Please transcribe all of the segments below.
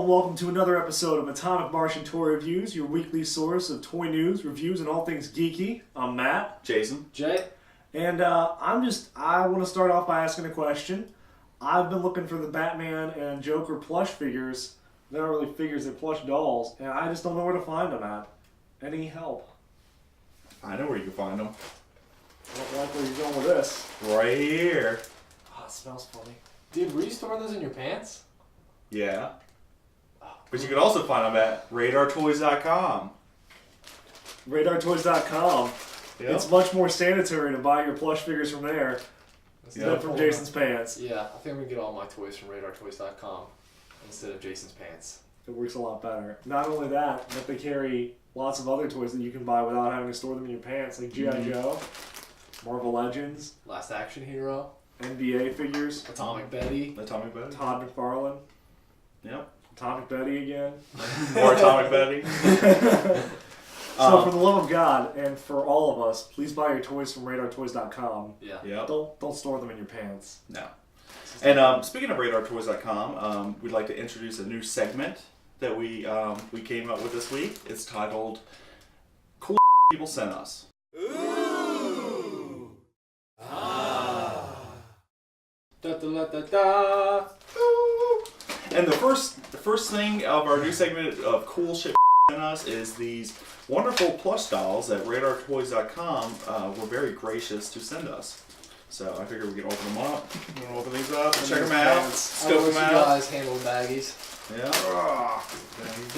and welcome to another episode of Atomic Martian Toy Reviews, your weekly source of toy news, reviews, and all things geeky. I'm Matt. Jason. Jay. And I want to start off by asking a question. I've been looking for the Batman and Joker plush figures. They're not really figures, they're plush dolls, and I just don't know where to find them at. Any help? I know where you can find them. I don't like where you're going with this. Right here. Oh, it smells funny. Dude, were you storing those in your pants? Yeah. But you can also find them at RadarToys.com. RadarToys.com. Yep. It's much more sanitary to buy your plush figures from there than from Jason's pants. Yeah, I think I'm going to get all my toys from RadarToys.com instead of Jason's pants. It works a lot better. Not only that, but they carry lots of other toys that you can buy without having to store them in your pants, like G.I. Joe, Marvel Legends, Last Action Hero, NBA figures, Atomic Betty, Todd McFarlane, Yep. Atomic Betty again. More Atomic Betty. So for the love of God, and for all of us, please buy your toys from RadarToys.com. Yeah. Yep. Don't store them in your pants. No. And speaking of RadarToys.com, we'd like to introduce a new segment that we came up with this week. It's titled "Cool People Sent Us." Ooh. Ah. Da da da da da. And the first thing of our new segment of cool shit sent us is these wonderful plush dolls that RadarToys.com were very gracious to send us. So I figured we can open them up. You want to open these up? Check them out. Scope them out. You guys handle the baggies. Yeah.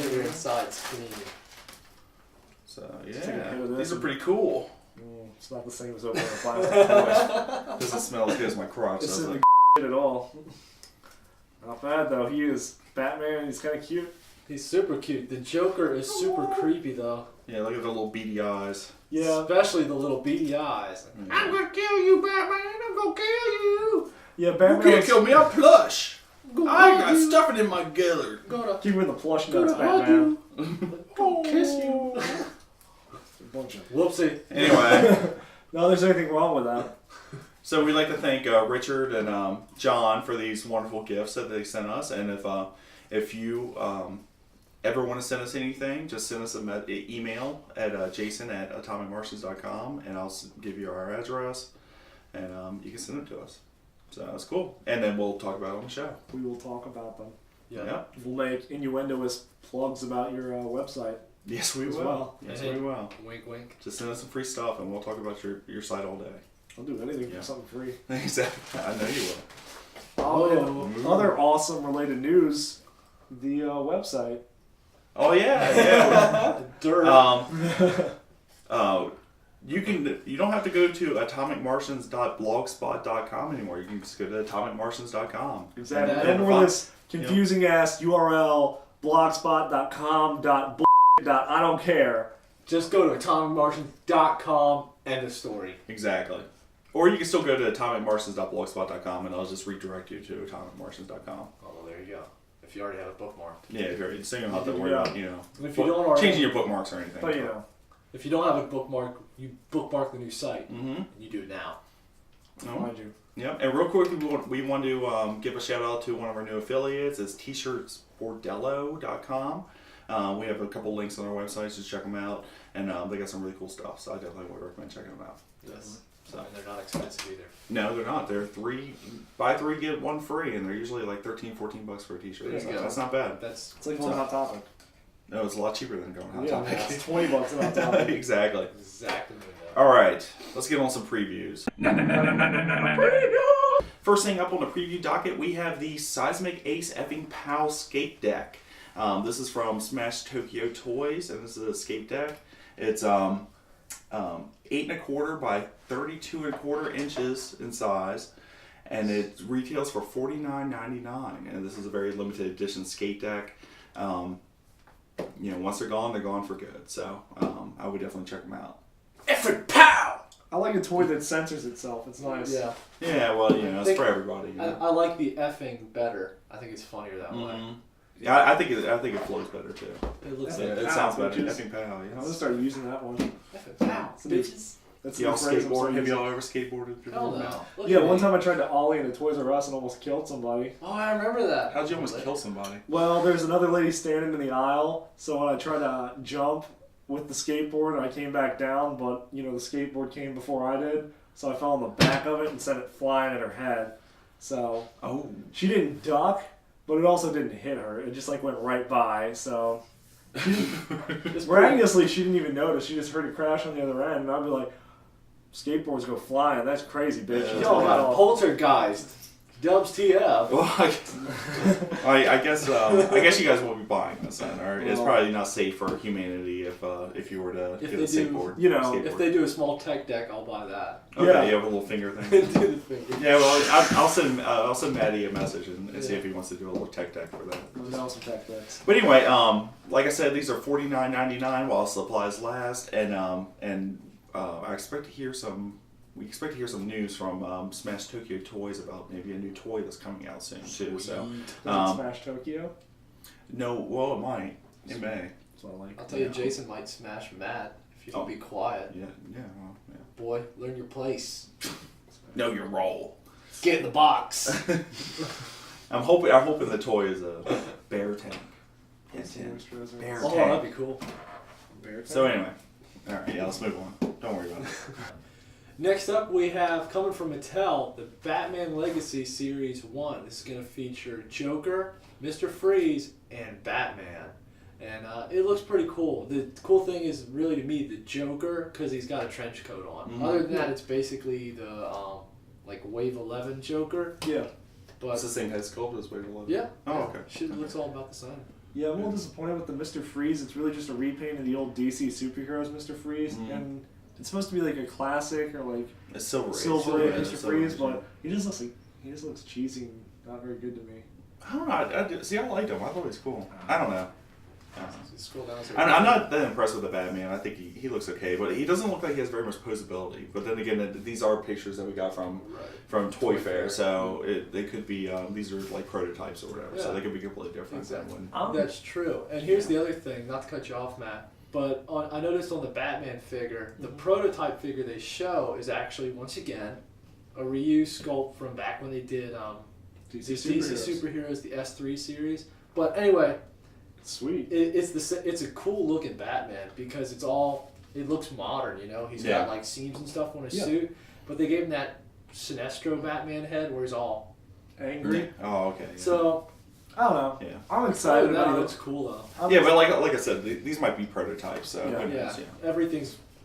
They're inside clean. So Let's take a hit of yeah, this these are pretty cool. It's not the same as opening a plastic toy. Doesn't smell as good as my crotch, This does isn't it? shit at all. Not bad though. He is Batman. He's kind of cute. He's super cute. The Joker is super creepy though. Yeah, look at the little beady eyes. Yeah. Especially the little beady eyes. Yeah. I'm gonna kill you, Batman. I'm gonna kill you. Yeah, Batman. You can't kill me, I'm plush. Go I hug got you. stuffing in my gillar. Gonna Keep him in the plush nuts, hug Batman. you. Gonna kiss you. A bunch of... Whoopsie. Anyway, No, there's anything wrong with that. so we'd like to thank Richard and John for these wonderful gifts that they sent us. And if you ever want to send us anything, just send us an email at jason@atomicmartians.com, and I'll give you our address, and you can send it to us. So that's cool. And then we'll talk about it on the show. We will talk about them. Yeah. We'll make innuendoous plugs about your website. Yes, we As will. well. Yes, Hey. we will. Wink, wink. Just send us some free stuff, and we'll talk about your site all day. I'll do anything Yeah. for something free. Exactly. I know you will. Oh, and other awesome related news. The website. Oh yeah. Dirt. You don't have to go to atomicmartians.blogspot.com anymore. You can just go to atomicmartians.com. Exactly. And No more this confusing ass URL blogspot.com I don't care. Just go to atomicmartians.com. End of story. Exactly. Or you can still go to atomicmartians.blogspot.com, and I'll just redirect you to atomicmartians.com. Oh, well, there you go. If you already have it bookmarked. Yeah, if you're so you don't have to worry about If you don't already, changing your bookmarks or anything. But you know. if you don't have a bookmark, you bookmark the new site, Mm-hmm. and you do it now. Mind you. Yep, and real quick, we want to give a shout out to one of our new affiliates. It's t-shirtsbordello.com. We have a couple links on our website, so check them out. And they got some really cool stuff, so I definitely would recommend checking them out. Yes. So. And they're not expensive either. No, they're not. They're buy three, get one free, and they're usually like $13-14 for a t-shirt. There you go. That's not bad. That's It's like going Hot Topic. No, it's a lot cheaper than going Hot Yeah, Topic. it's $20 on Hot Topic. Exactly. exactly what it All right, let's get on some previews. First thing up on the preview docket, we have the Seismic Ace Effing Pow Skate Deck. This is from Smash Tokyo Toys, and this is a skate deck. It's 8 1/4 by 32 1/4 inches in size, and it retails for $49.99. And this is a very limited edition skate deck. Once they're gone for good. So I would definitely check them out. Effing pow! I like a toy that censors itself. It's nice. Yeah. Yeah, well, it's for everybody. I like the effing better. I think it's funnier that way. Mm-hmm. Yeah, I think it flows better too. It looks Yeah, like It pow, sounds better. bitches. Effing pow, I'm yeah. gonna start using that one. effing pow, bitches. That's Y'all the phrase I'm so skateboard? Have using. y'all ever skateboarded? Hell no. Look Yeah, at one me. time I tried to ollie into Toys R Us and almost killed somebody. Oh, I remember that. How'd you almost kill somebody? Well, there's another lady standing in the aisle, so when I tried to jump with the skateboard, I came back down, but, the skateboard came before I did, so I fell on the back of it and sent it flying at her head. So, Oh. she didn't duck, but it also didn't hit her. It just, went right by, so... Miraculously, she didn't even notice. She just heard it crash on the other end, and I'd be like, skateboards go flying. That's crazy, bitch. Yeah. Yo, got poltergeist. Dubs TF. Well, I guess you guys will be buying this then, or it's probably not safe for humanity if you were to get a skateboard. If they do a small tech deck, I'll buy that. Okay, Yeah. you have a little finger thing. Do the finger. Yeah, well, I'll send Maddie a message and see if he wants to do a little tech deck for that. Those some tech decks. But anyway, like I said, these are $49.99 while supplies last, and I expect to hear some. We expect to hear some news from Smash Tokyo Toys about maybe a new toy that's coming out soon too. So, Does it Smash Tokyo? no, well, it might. It may. That's what I like. I'll tell you, Jason might smash Matt if you don't be quiet. Yeah, well, yeah. Boy, learn your place. Know your role. Get in the box. I'm hoping the toy is a bear tank. Bear Oh, tank. that'd be cool. So anyway, all right, yeah, let's move on. Don't worry about it. Next up, we have, coming from Mattel, the Batman Legacy Series 1. This is going to feature Joker, Mr. Freeze, and Batman. And it looks pretty cool. The cool thing is, really, to me, the Joker, because he's got a trench coat on. Mm-hmm. Other than that, it's basically the, Wave 11 Joker. Yeah. But It's the same head sculpt as Wave 11. yeah. Oh, okay. Shit looks all about the same. Yeah, I'm a little disappointed with the Mr. Freeze. It's really just a repaint of the old DC superheroes Mr. Freeze. Mm-hmm. And it's supposed to be like a classic or It's Silver Age. Silver Age Yeah, Mr. Silver Freeze, Age. but he just looks cheesy and not very good to me. I don't know. See, I liked him. I thought he was cool. I don't know. Just scroll down. I'm not that impressed with the Batman. I think he looks okay, but he doesn't look like he has very much posability. But then again, these are pictures that we got from Toy Fair, so they could be these are like prototypes or whatever, so Yeah. they could be completely different. Exactly. Than when, That's true. And here's the other thing, not to cut you off, Matt, but I noticed on the Batman figure, the prototype figure they show is actually, once again, a reused sculpt from back when they did DC Superheroes, the S3 series. But anyway, Sweet. it's a cool looking Batman because it looks modern, He's got like seams and stuff on his suit, but they gave him that Sinestro Batman head where he's all Angry. Oh, okay. Yeah. So I don't know. Yeah. I'm excited that about looks it. cool though. Yeah, but like I said, these might be prototypes, so Yeah. who Yeah, knows,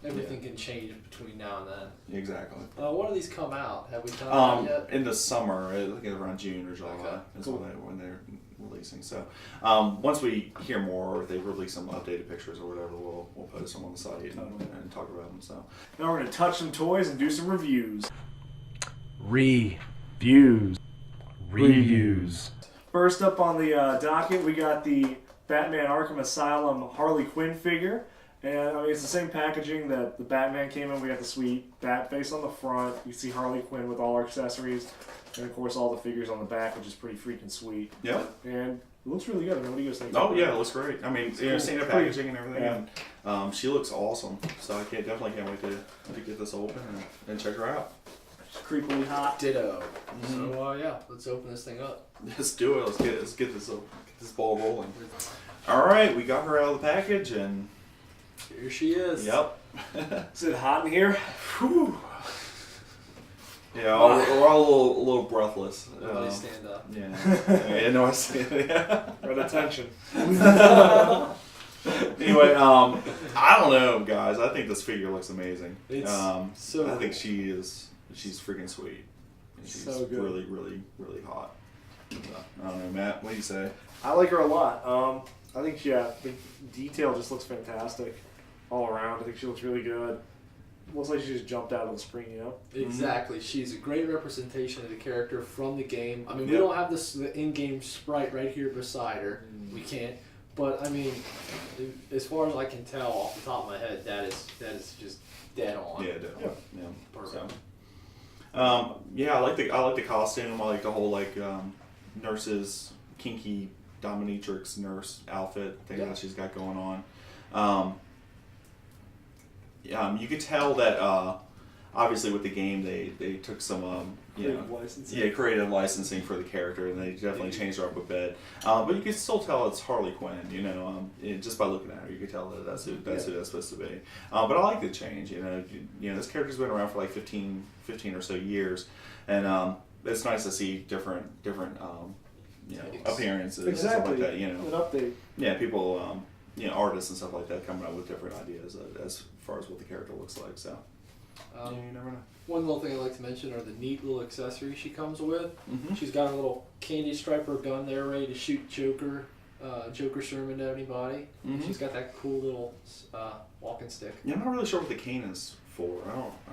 everything can change between now and then. Exactly. When do these come out? Have we found out yet? In the summer, I think it's around June or July Okay. is when they're releasing. So once we hear more, or if they release some updated pictures or whatever, we'll post them on the site and talk about them. So Now we're gonna touch some toys and do some reviews. Reviews. First up on the docket, we got the Batman Arkham Asylum Harley Quinn figure. And I mean, it's the same packaging that the Batman came in. We got the sweet bat face on the front. You see Harley Quinn with all our accessories. And of course, all the figures on the back, which is pretty freaking sweet. yeah. And it looks really good. I mean, what do you guys think? Oh yeah, it looks great. I mean, seeing the packaging and everything, Yeah. and she looks awesome. So I definitely can't wait to get this open and check her out. It's creepily hot. Ditto. So let's open this thing up. Let's do it. Let's get this ball rolling. All right, we got her out of the package, and Here she is. yep. Is it hot in here? Whew. Yeah, we're all a little breathless. Everybody stand up. Yeah. I know I see it. Yeah. Right attention. Anyway, I don't know, guys. I think this figure looks amazing. It's I think she's freaking sweet. And she's So good. really, really, really hot. So, I don't know, Matt. What do you say? I like her a lot. I think the detail just looks fantastic all around. I think she looks really good. Looks like she just jumped out of the screen, Exactly. She's a great representation of the character from the game. I mean, we Yep. don't have the in-game sprite right here beside her. We can't. But I mean, as far as I can tell off the top of my head, that is just dead on. Yeah, definitely. Yeah. Perfect. So, I like the costume. I like the whole nurse's kinky dominatrix nurse outfit thing that she's got going on. You could tell that obviously with the game they took some Creative licensing. yeah, creative licensing for the character, and they definitely changed her up a bit. But you can still tell it's Harley Quinn, just by looking at her, you can tell that that's who that's supposed to be. But I like the change, this character's been around for like 15 or so years, and it's nice to see different appearances and stuff like that. An update. Yeah, people, artists and stuff like that coming up with different ideas as far as what the character looks like. So. You never know. One little thing I'd like to mention are the neat little accessories she comes with. Mm-hmm. She's got a little candy striper gun there ready to shoot Joker Sherman to anybody. Mm-hmm. She's got that cool little walking stick. Yeah, I'm not really sure what the cane is for.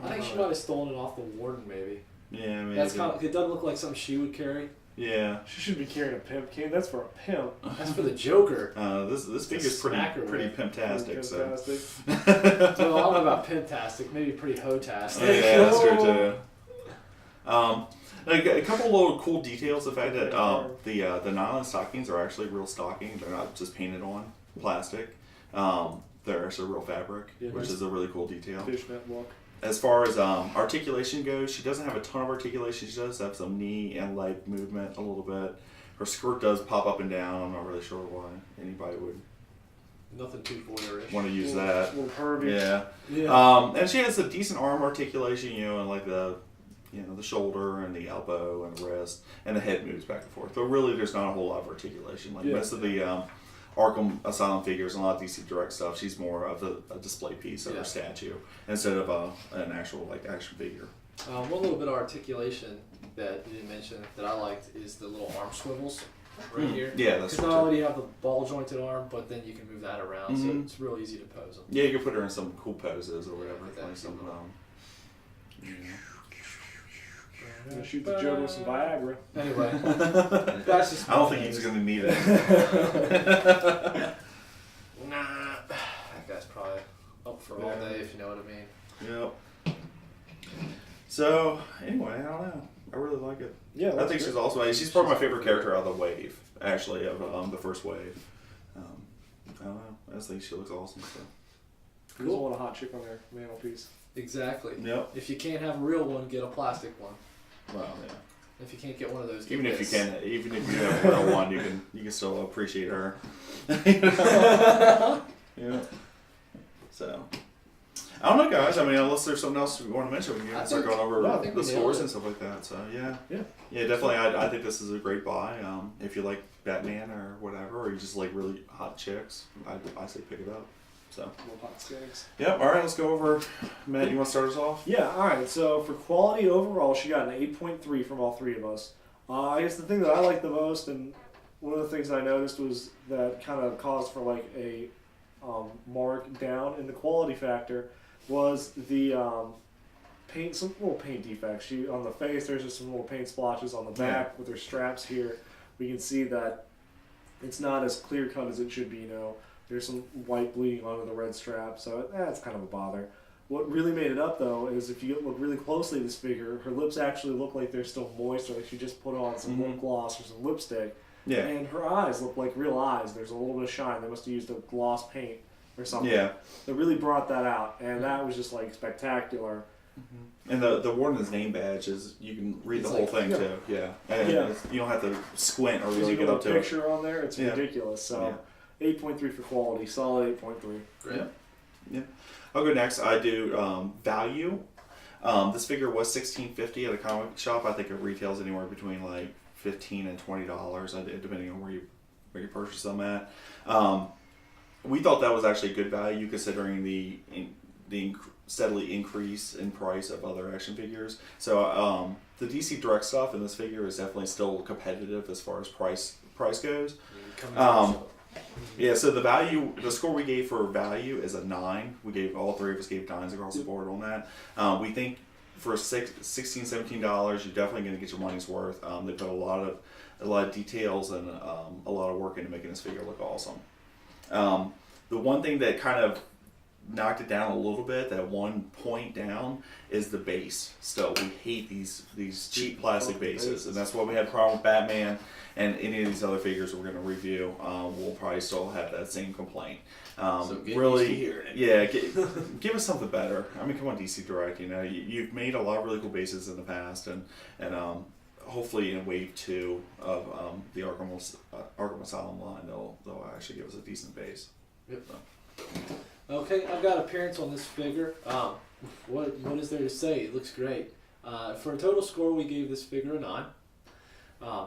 I think she might have stolen it off the warden, maybe. Yeah, maybe. That's kind of, it doesn't look like something she would carry. Yeah. She should be carrying a pimp cane. That's for a pimp. That's for the Joker. This figure's pretty pimptastic. So. Well, I don't know about pimptastic. Maybe pretty hoe-tastic. Yeah, that's true too. Like a couple little cool details. The fact that the nylon stockings are actually real stockings. They're not just painted on plastic. They're actually real fabric, which is a really cool detail. Fishnet look. As far as articulation goes, she doesn't have a ton of articulation. She does have some knee and leg movement a little bit. Her skirt does pop up and down. I'm not really sure why anybody would Nothing too voyeur-ish. want to use that. A little curvy. Yeah. And she has a decent arm articulation, and like the shoulder and the elbow and the wrist, and the head moves back and forth. But really, there's not a whole lot of articulation. Like most of the Arkham Asylum figures and a lot of DC Direct stuff, she's more of a display piece of her statue instead of an actual action figure. One little bit of articulation that you didn't mention that I liked is the little arm swivels right here. Yeah, that's because not only do you have the ball jointed arm, but then you can move that around, so it's real easy to pose them. Yeah, you can put her in some cool poses or whatever. Like some, I'm gonna shoot the Joker with some Viagra. Anyway, that's just. I don't think he's gonna need it. Nah, that guy's probably up for all day, if you know what I mean. Yep. So anyway, I don't know. I really like it. Yeah, I think she's also. She's probably my favorite character out of the wave. Actually, of the first wave. I don't know. I just think she looks awesome. So. Who doesn't want a hot chick on their mantelpiece? Exactly. Yep. If you can't have a real one, get a plastic one. Well, yeah. If you can't get one of those, Even if you can, even if you have a real one, you can still appreciate her. Yeah. So. I don't know, guys. I mean, unless there's something else we want to mention, we can start going over the scores and stuff like that. So, yeah, definitely. I think this is a great buy. If you like Batman or whatever, or you just like really hot chicks, I say pick it up. So, Little hot skanks. Yep. All right, let's go over. Matt, you want to start us off? Yeah. All right. So for quality overall, she got an 8.3 from all three of us. I guess the thing that I liked the most, and one of the things I noticed was that kind of caused for like a mark down in the quality factor, was the paint, some little paint defects. She on the face, there's just some little paint splotches on the back with her straps here. We can see that it's not as clear cut as it should be. There's some white bleeding onto the red strap, so that's kind of a bother. What really made it up though is if you look really closely at this figure, her lips actually look like they're still moist, or like she just put on some lip gloss or some lipstick. Yeah. And her eyes look like real eyes. There's a little bit of shine. They must have used a gloss paint or something. Yeah. That really brought that out, and that was just like spectacular. And the Warden's name badge is, you can read the whole thing too. Yeah. And you don't have to squint or really get up to it. Picture on there, it's ridiculous. So 8.3 for quality, solid 8.3. Great. Yeah. I'll go next. I do value. This figure was $16.50 at a comic shop. I think it retails anywhere between like $15 and $20, depending on where you purchase them at. We thought that was actually good value considering the steadily increase in price of other action figures. So the DC Direct stuff in this figure is definitely still competitive as far as price goes. So the score we gave for value is a 9. All three of us gave 9s across the board on that. We think for $16, $17, you're definitely going to get your money's worth. They put a lot of details and a lot of work into making this figure look awesome. The one thing that kind of knocked it down a little bit. That one point down is the base. Still, we hate these cheap plastic bases, and that's why we had a problem with Batman and any of these other figures we're going to review. We'll probably still have that same complaint. So get really, used to hearing it. yeah, give us something better. I mean, come on, DC Direct. You know, you've made a lot of really cool bases in the past, and hopefully in Wave 2 of the Arkham Asylum line, they'll actually give us a decent base. Yep. So. Okay, I've got appearance on this figure. What is there to say? It looks great. For a total score, we gave this figure a 9.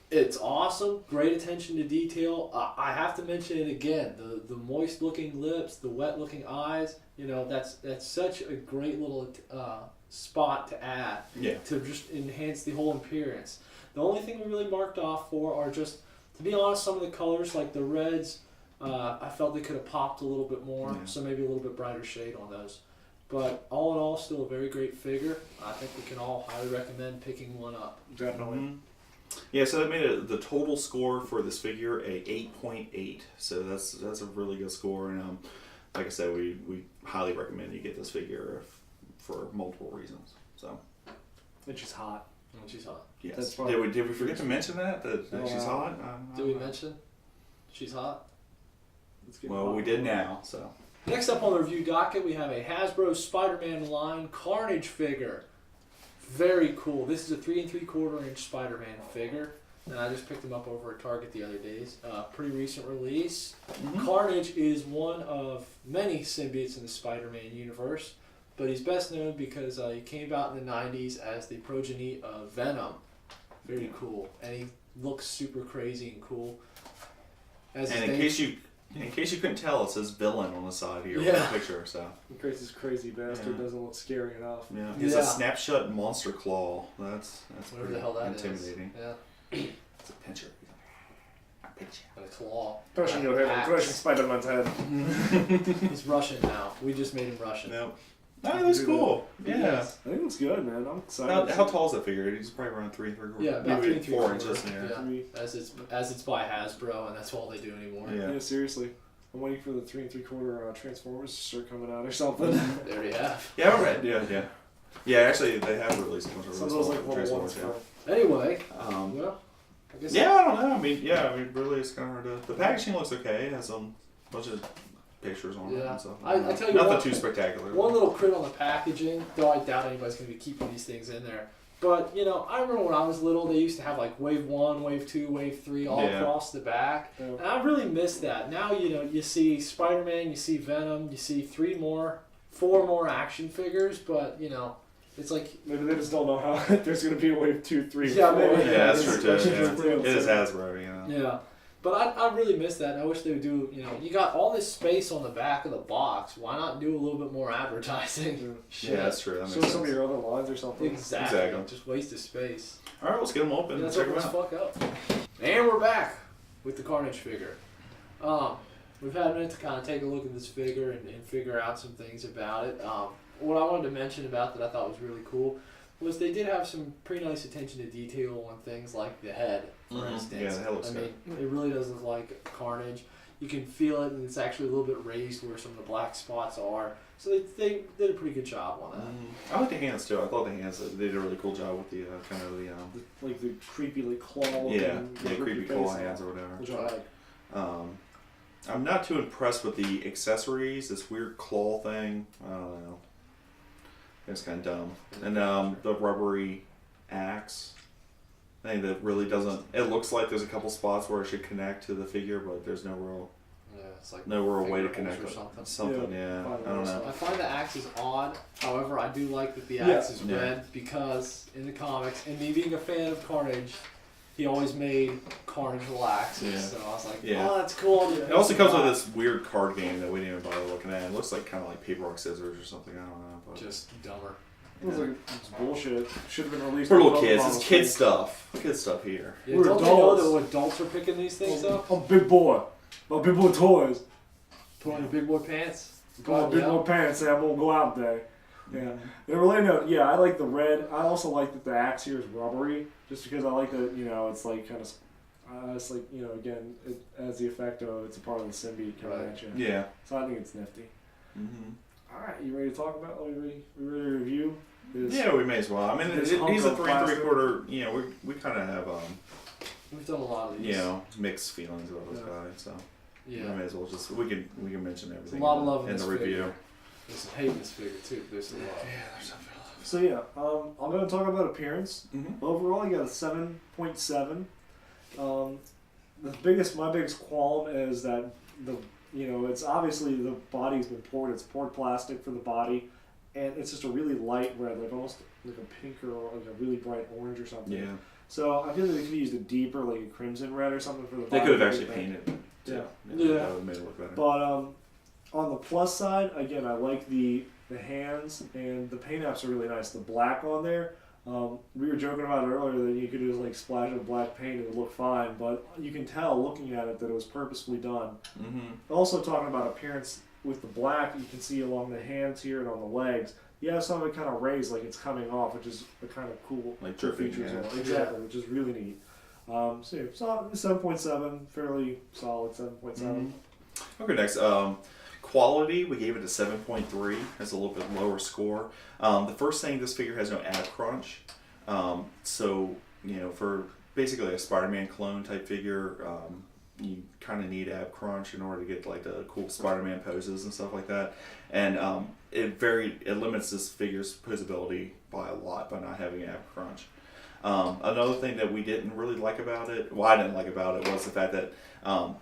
It's awesome. Great attention to detail. I have to mention it again. The moist looking lips, the wet looking eyes. You know, that's such a great little spot to add to just enhance the whole appearance. The only thing we really marked off for are just, to be honest, some of the colors like the reds. I felt they could have popped a little bit more, so maybe a little bit brighter shade on those. But all in all, still a very great figure. I think we can all highly recommend picking one up. Definitely. Mm-hmm. Yeah, so that made the total score for this figure a 8.8. So that's a really good score, and like I said, we highly recommend you get this figure for multiple reasons. So, And she's hot. And she's hot. yes. Did we forget to mention that she's hot? Did we mention she's hot? Well, we did now. So next up on the review docket, we have a Hasbro Spider-Man line Carnage figure. Very cool. This is a 3 3/4 inch Spider-Man figure, and I just picked him up over at Target the other days. Pretty recent release. Mm-hmm. Carnage is one of many symbiotes in the Spider-Man universe, but he's best known because he came out in the 90s as the progeny of Venom. Very cool, and he looks super crazy and cool. And in case you couldn't tell, it says villain on the side here with the picture. So In case this crazy bastard doesn't look scary enough. yeah, he's a snapshot monster claw. That's whatever the hell that intimidating. is. Yeah. It's a pincher. I pinch you. And a claw. Crushing your head, crushing Spider-Man's head. He's Russian now. We just made him Russian. Nope. Oh, that's cool. Yeah. I think it looks good, man. I'm excited. How tall is that figure? He's probably around 3 3/4. Yeah, about maybe 3 4 3/4. inches. Yeah. As it's by Hasbro, and that's all they do anymore. Yeah, seriously. I'm waiting for the 3 3/4 Transformers to start coming out or something. There we have. Yeah, all right. Yeah. Actually, they have released Some of those like little ones. Anyway, well, I guess I don't know. I mean, really, it's kind of hard to. The packaging looks okay. It has a bunch of pictures on it and stuff. I tell you nothing too spectacular. One little crit on the packaging, though I doubt anybody's going to be keeping these things in there. But, you know, I remember when I was little, they used to have like Wave 1, Wave 2, Wave 3 all across the back. Yeah. And I really miss that. Now, you know, you see Spider-Man, you see Venom, you see 4 more action figures, but, you know, it's like... Maybe they just don't know how there's going to be a Wave 2, 3, 4. Yeah, maybe. Yeah, that's true too. It is Hasbro, you know. Yeah. But I really miss that, and I wish they would do, you know, you got all this space on the back of the box. Why not do a little bit more advertising? Yeah, that's true. That makes sense. Some of your other lines or something. Exactly. Just waste of space. All right, let's get them open and check them out. Fuck up. And we're back with the Carnage figure. We've had a minute to kind of take a look at this figure and figure out some things about it. What I wanted to mention about that I thought was really cool was they did have some pretty nice attention to detail on things like the head, for instance. Yeah, the head looks good. It really does look like Carnage. You can feel it, and it's actually a little bit raised where some of the black spots are. So they did a pretty good job on that. I like the hands too. I thought the hands, they did a really cool job with the kind of the like the creepy like claw. Creepy claw hands or whatever. Which I like. I'm not too impressed with the accessories. This weird claw thing. I don't know. It's kind of dumb. And the rubbery axe. I think that really doesn't. It looks like there's a couple spots where it should connect to the figure, but there's no real. Yeah, it's like no real way to connect or it. Something. Yeah. I don't know. I find the axe is odd. However, I do like that the axe is red because in the comics, and me being a fan of Carnage, he always made Carnage little axes. Yeah. So I was like, oh, that's cool. It also comes with this weird card game that we didn't even bother looking at. It looks like kind of like paper rock scissors or something. I don't know. But just dumber. It was like it's bullshit. Should have been released for little kids. It's kid stuff. Kid stuff here. Yeah, don't you know that adults are picking these things up? I'm big boy. I'm big boy toys. Put on your big boy pants. Put on big boy pants. Say I'm gonna go out there. Yeah. They're really I like the red. I also like that the axe here is rubbery, just because I like that. You know, it's like kind of. It's like, you know, again, it has the effect of it's a part of the symbiote coming at you. Yeah. So I think it's nifty. All right, you ready to talk about? We ready to review? Yeah, we may as well. I mean, this he's hunk a of 3 plastic. 3/4. You know, we kind of have We've done a lot of these. you know, mixed feelings about this Yeah. guy. So Yeah. we may as well just we can mention everything. A lot of love in in this the review. figure. There's some hate in this figure too. There's a lot. There's something. So yeah, I'm going to talk about appearance. Mm-hmm. Overall, you got a 7.7. My biggest qualm is that it's obviously the body's been poured. It's poured plastic for the body, and it's just a really light red, like almost like a pink or like a really bright orange or something. Yeah. So I feel like they could have used a deeper, like a crimson red or something for the body. They could have to actually look painted it. Yeah. Yeah. That would have made it look better. But on the plus side, again, I like the hands, and the paint apps are really nice. The black on there, we were joking about it earlier that you could just like splash of black paint and it would look fine, but you can tell looking at it that it was purposefully done. Mm-hmm. Also talking about appearance with the black, you can see along the hands here and on the legs, you have some of it kind of raised like it's coming off, which is a kind of cool Like cool dripping, feature as yeah. well. Exactly, which is really neat. So yeah, 7.7, fairly solid 7.7. Mm-hmm. Okay, next. Quality, we gave it a 7.3. That's a little bit lower score. The first thing, this figure has no ab crunch. So, you know, for basically a Spider-Man clone type figure, you kind of need ab crunch in order to get like the cool Spider-Man poses and stuff like that. And it limits this figure's posability by a lot by not having ab crunch. Another thing that we didn't really like about it, well, I didn't like about it, was the fact that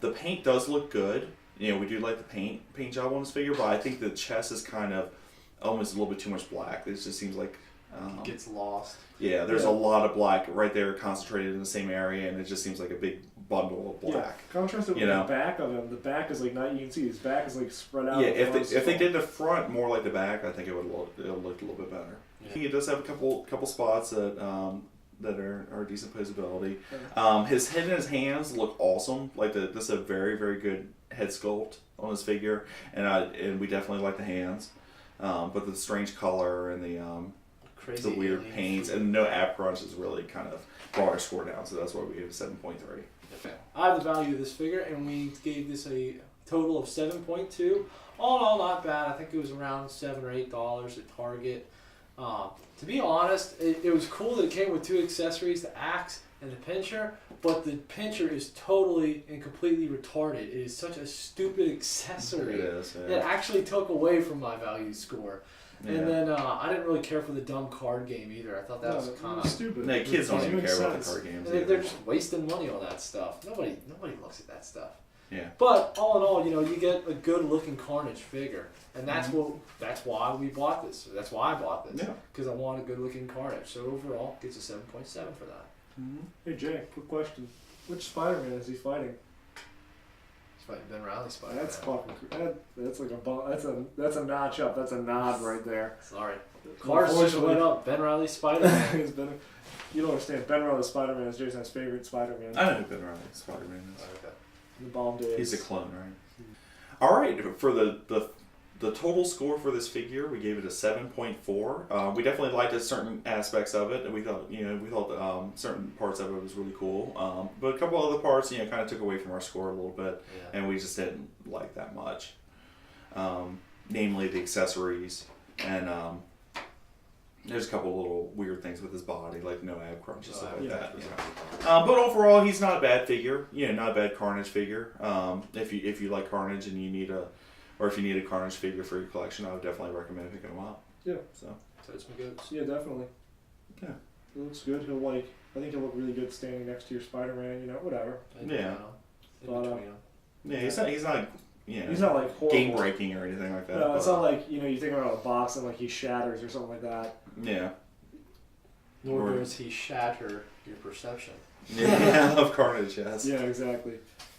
the paint does look good. You know, we do like the paint job on this figure, but I think the chest is kind of almost a little bit too much black. It just seems like Gets lost. yeah, there's a lot of black right there concentrated in the same area, and it just seems like a big bundle of black. Yeah, contrast it with the back of him. The back is like not. You can see his back is like spread out. Yeah, if they did the front more like the back, I think it would look a little bit better. Yeah. He does have a couple spots that are decent posability. His head and his hands look awesome. Like this is a very very good head sculpt on his figure, and we definitely like the hands. But the strange color and the weird alien paints food. and no ab crunch has really kind of brought our score down. So that's why we gave it 7.3. Okay. I have the value of this figure, and we gave this a total of 7.2. All in all, not bad. I think it was around $7 or $8 at Target. To be honest, it was cool that it came with two accessories, the axe and the pincher, but the pincher is totally and completely retarded. It is such a stupid accessory. It is. It Yeah. actually took away from my value score. Yeah. And then I didn't really care for the dumb card game either. I thought that was kind of stupid. No, kids don't Doesn't even make care about the sense. card games. they're either. just wasting money on that stuff. Nobody looks at that stuff. Yeah. But all in all, you get a good looking Carnage figure, and that's why we bought this. That's why I bought this. Yeah. Because I want a good looking Carnage. So overall, gets a 7.7 for that. Hey Jay, quick question: which Spider-Man is he fighting? He's fighting Ben Riley Spider. That's fucking. That's like that's a notch up. That's a nod right there. Sorry. Cars just went up. Ben Riley Spider Man. You don't understand. Ben Riley Spider-Man is Jason's favorite Spider-Man. I know who Ben Riley Spider-Man is. Okay. The bomb days. He's a clone, right? All right. For the total score for this figure, we gave it a 7.4. We definitely liked certain aspects of it, and we thought certain parts of it was really cool. But a couple other parts, kind of took away from our score a little bit, Yeah. and we just didn't like that much. Namely, the accessories, and there's a couple little weird things with his body, like no ab crunch and stuff like that. Yeah. But overall, he's not a bad figure. Not a bad Carnage figure. If you like Carnage and you need if you need a Carnage figure for your collection, I would definitely recommend picking him up. Yeah. So Totes my goats. Yeah, definitely. Yeah. He looks good. I think he'll look really good standing next to your Spider-Man. Whatever. Yeah. In between them. yeah, he's not He's not like horrible. game breaking or anything like that. No, it's but- not like you think about a box and like he shatters or something like that. Yeah. Nor Or- does he shatter your perception. Yeah, of Carnage, yes. Yeah, exactly.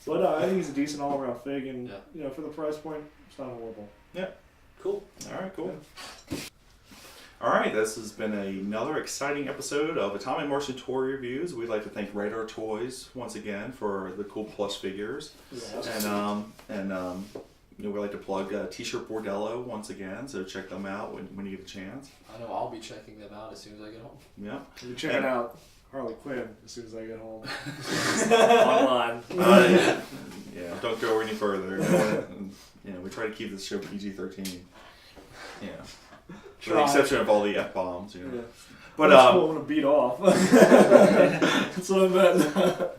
But I think he's a decent all-around fig, and Yeah. for the price point, it's not horrible. Cool. All right, cool. All right, this has been another exciting episode of Atomic Martian Toy Reviews. We'd like to thank Radar Toys once again for the cool plush figures, and we'd like to plug T-shirt Bordello once again. So check them out when you get a chance. I know I'll be checking them out as soon as I get home. Yeah. You check it out. Harley Quinn as soon as I get home. Online. Yeah, don't go any further. We try to keep this show PG-13. Yeah. With the exception of all the F-bombs, Yeah. But I want to beat off. That's what I meant.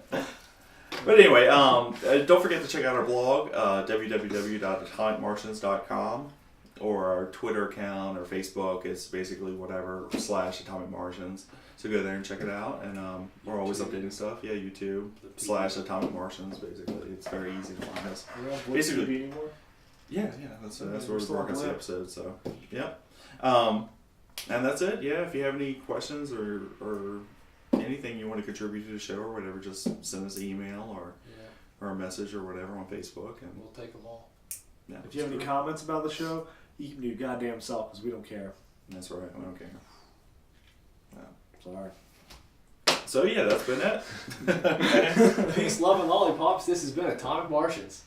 But anyway, don't forget to check out our blog, www.atomicmartians.com, or our Twitter account or Facebook. It's basically whatever /Atomic Martians. So go there and check it out. And we're always updating stuff. Yeah, YouTube /Atomic Martians. Basically, it's very easy to find us. Basically, anymore? Yeah, that's where we're working the episode. So yeah, and that's it. Yeah, if you have any questions or anything you want to contribute to the show or whatever, just send us an email or a message or whatever on Facebook, and we'll take them all. Yeah, if you have any comments about the show, you can do your goddamn self because we don't care. That's right, we don't care. No, sorry. So yeah, that's been it. Peace, love, and lollipops. This has been Atomic Martians.